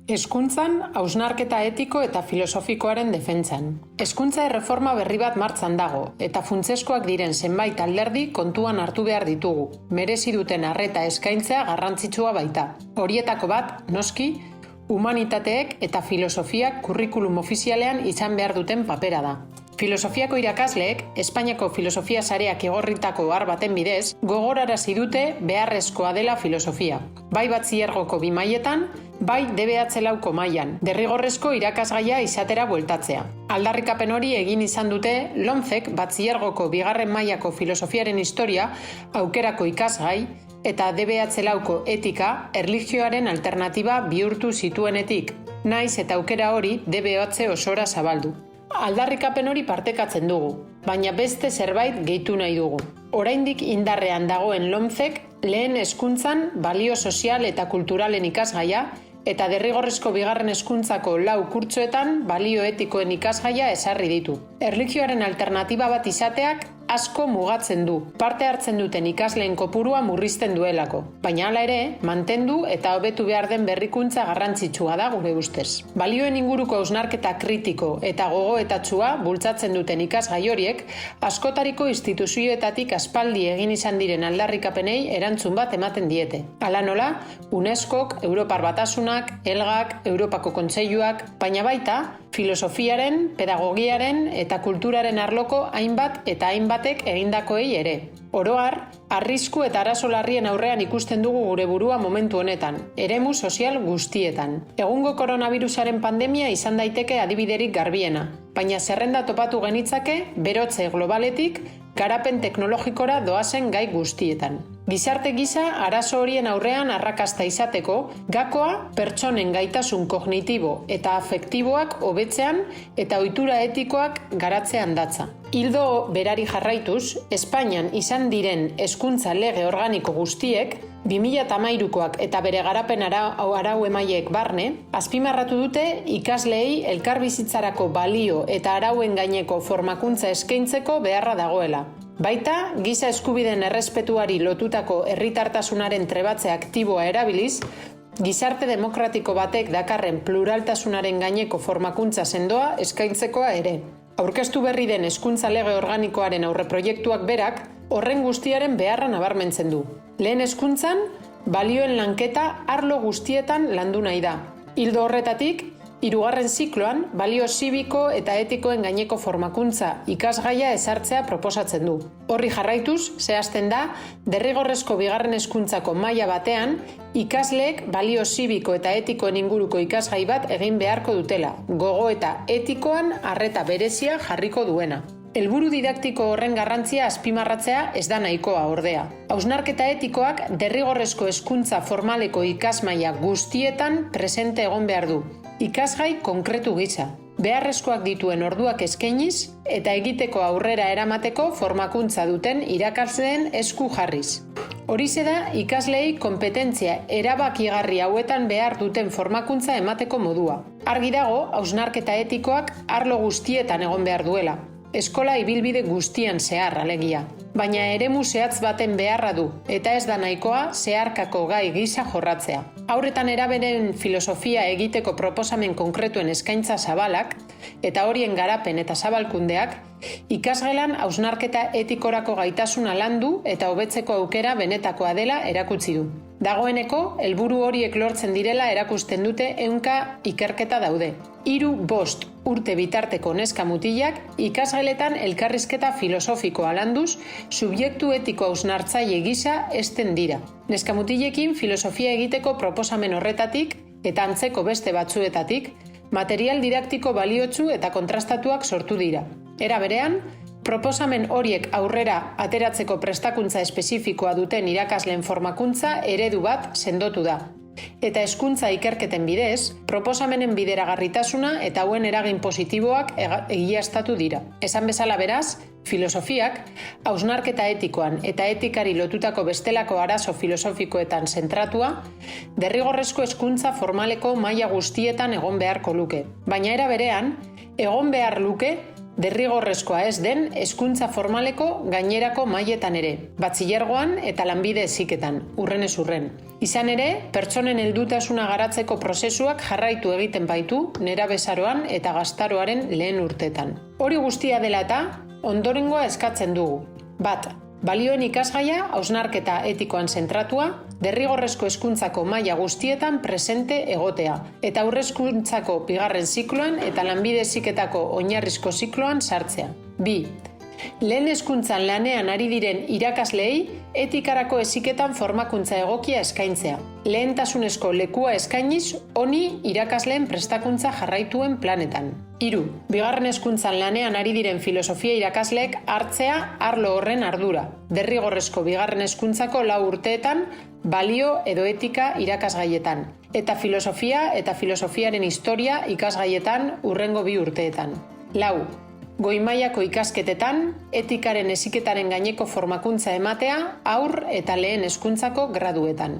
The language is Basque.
Hezkuntzan, hausnarketa etiko eta filosofikoaren defentsan. Hezkuntza erreforma berri bat martxan dago, eta funtseskoak diren zenbait alderdi kontuan hartu behar ditugu. Merezi duten arreta eskaintzea garrantzitsua baita. Horietako bat, noski, humanitateek eta filosofiak kurrikulum ofizialean izan behar duten papera da. Filosofiako irakasleek, Espainiako filosofia sareak igorritako ohar baten bidez, gogorarazi dute beharrezkoa dela filosofia. Bai batxilergoko 2 mailetan, bai DBH lauko mailan, derrigorrezko irakasgaia izatera bueltatzea. Aldarrikapen hori egin izan dute LOMCek batxilergoko 2. mailako filosofiaren historia aukerako ikasgai eta DBH lauko etika erlijioaren alternatiba bihurtu zituenetik, naiz eta aukera hori DBH osora zabaldu. Aldarrikapen hori partekatzen dugu, baina beste zerbait gehitu nahi dugu. Oraindik indarrean dagoen LOMCek lehen hezkuntzan balio sozial eta kulturalen ikasgaia eta derrigorrezko 2. hezkuntzako 4 kurtsoetan balio etikoen ikasgaia ezarri ditu. Erlijioaren alternatiba bat izateak asko mugatzen du, parte hartzen duten ikasleen kopurua murrizten duelako. Baina hala ere, mantendu eta hobetu behar den berrikuntza garrantzitsua da gure ustez. Balioen inguruko hausnarketa kritiko eta gogoetatsua bultzatzen duten ikasgai horiek, askotariko instituzioetatik aspaldi egin izan diren aldarrikapenei erantzun bat ematen diete. Hala nola, UNESCOk, Europar Batasunak, ELGAk, Europako Kontseiluak, baina baita, filosofiaren, pedagogiaren eta kulturaren arloko hainbat eta hainbatek egindakoei ere. Oro har, arrisku eta arazo larrien aurrean ikusten dugu gure burua momentu honetan, eremu sozial guztietan. Egungo koronavirusaren pandemia izan daiteke adibiderik garbiena, baina zerrenda topatu genitzake berotze globaletik garapen teknologikora doazen gai guztietan. Gizarte gisa arazo horien aurrean arrakasta izateko, gakoa pertsonen gaitasun kognitibo eta afektiboak hobetzean eta ohitura etikoak garatzean datza. Ildo berari jarraituz, Espainian izan diren hezkuntza lege organiko guztiek, 2013koak eta bere garapen arau emaileek barne, azpimarratu dute ikasleei elkarbizitzarako balio eta arauen gaineko formakuntza eskaintzeko beharra dagoela. Baita, giza eskubideen errespetuari lotutako herritartasunaren trebatze aktiboa erabiliz, gizarte demokratiko batek dakarren pluraltasunaren gaineko formakuntza sendoa eskaintzekoa ere. Aurkeztu berri den hezkuntza lege organikoaren aurreproiektuak berak, horren guztiaren beharra nabarmentzen du. Lehen hezkuntzan, balioen lanketa arlo guztietan landu nahi da. Ildo horretatik, 3. zikloan, balio zibiko eta etikoen gaineko formakuntza ikasgaia ezartzea proposatzen du. Horri jarraituz, zehazten da, derrigorrezko 2. hezkuntzako maila batean, ikasleek balio zibiko eta etikoen inguruko ikasgai bat egin beharko dutela, gogo eta etikoan arreta berezia jarriko duena. Helburu didaktiko horren garrantzia azpimarratzea ez da nahikoa ordea. Hausnarketa etikoak derrigorrezko hezkuntza formaleko ikasmaila guztietan presente egon behar du. Ikasgai konkretu gisa. Beharrezkoak dituen orduak eskainiz eta egiteko aurrera eramateko formakuntza duten irakasleen esku jarriz. Horixe da ikasleei konpetentzia erabakigarri hauetan behar duten formakuntza emateko modua. Argi dago, hausnarketa etikoak arlo guztietan egon behar duela. Eskola ibilbide guztian zehar alegia. Baina eremu zehatz baten beharra du, eta ez da nahikoa zeharkako gai gisa jorratzea. Haurretan eraberen filosofia egiteko proposamen konkretuen eskaintza zabalak, eta horien garapen eta zabalkundeak, ikasgelan hausnarketa etikorako gaitasuna landu eta hobetzeko aukera benetakoa dela erakutsi du. Dagoeneko, helburu horiek lortzen direla erakusten dute 100 ikerketa daude. 3-5 urte bitarteko neska mutilak ikasgeletan elkarrizketa filosofikoa landuz, subjektu etiko hausnartzaile gisa hezten dira. Neska mutilekin filosofia egiteko proposamen horretatik eta antzeko beste batzuetatik, material didaktiko baliotsu eta kontrastatuak sortu dira. Era berean, proposamen horiek aurrera ateratzeko prestakuntza espezifikoa duten irakasleen formakuntza eredu bat sendotu da. Eta hezkuntza ikerketen bidez, proposamenen bideragarritasuna eta hauen eragin positiboak egiaztatu dira. Esan bezala beraz, filosofiak, hausnarketa etikoan eta etikari lotutako bestelako arazo filosofikoetan zentratua, derrigorrezko hezkuntza formaleko maila guztietan egon beharko luke. Baina era berean, egon behar luke derrigorrezkoa ez den hezkuntza formaleko gainerako mailetan ere, batxilergoan eta lanbide heziketan, hurrenez hurren. Izan ere, pertsonen heldutasuna garatzeko prozesuak jarraitu egiten baitu nerabezaroan eta gaztaroaren lehen urteetan. Hori guztia dela eta, ondorengoa eskatzen dugu. Bat, balioen ikasgaia hausnarketa etikoan zentratua, derrigorrezko hezkuntzako maila guztietan presente egotea, eta aurrezkuntzako bigarren zikloan eta lanbide heziketako oinarrizko zikloan sartzea. Bi, lehen hezkuntzan lanean ari diren irakasleei etikarako heziketan formakuntza egokia eskaintzea. Lehentasunezko lekua eskainiz honi irakasleen prestakuntza jarraituen planetan. 3. Bigarren hezkuntzan lanean ari diren filosofia irakasleek hartzea arlo horren ardura. Derrigorrezko bigarren hezkuntzako 4 urteetan balio edo etika irakasgaietan. Eta filosofia eta filosofiaren historia ikasgaietan hurrengo 2 urteetan. 4. Goi-mailako ikasketetan, etikaren heziketaren gaineko formakuntza ematea, haur eta lehen hezkuntzako graduetan.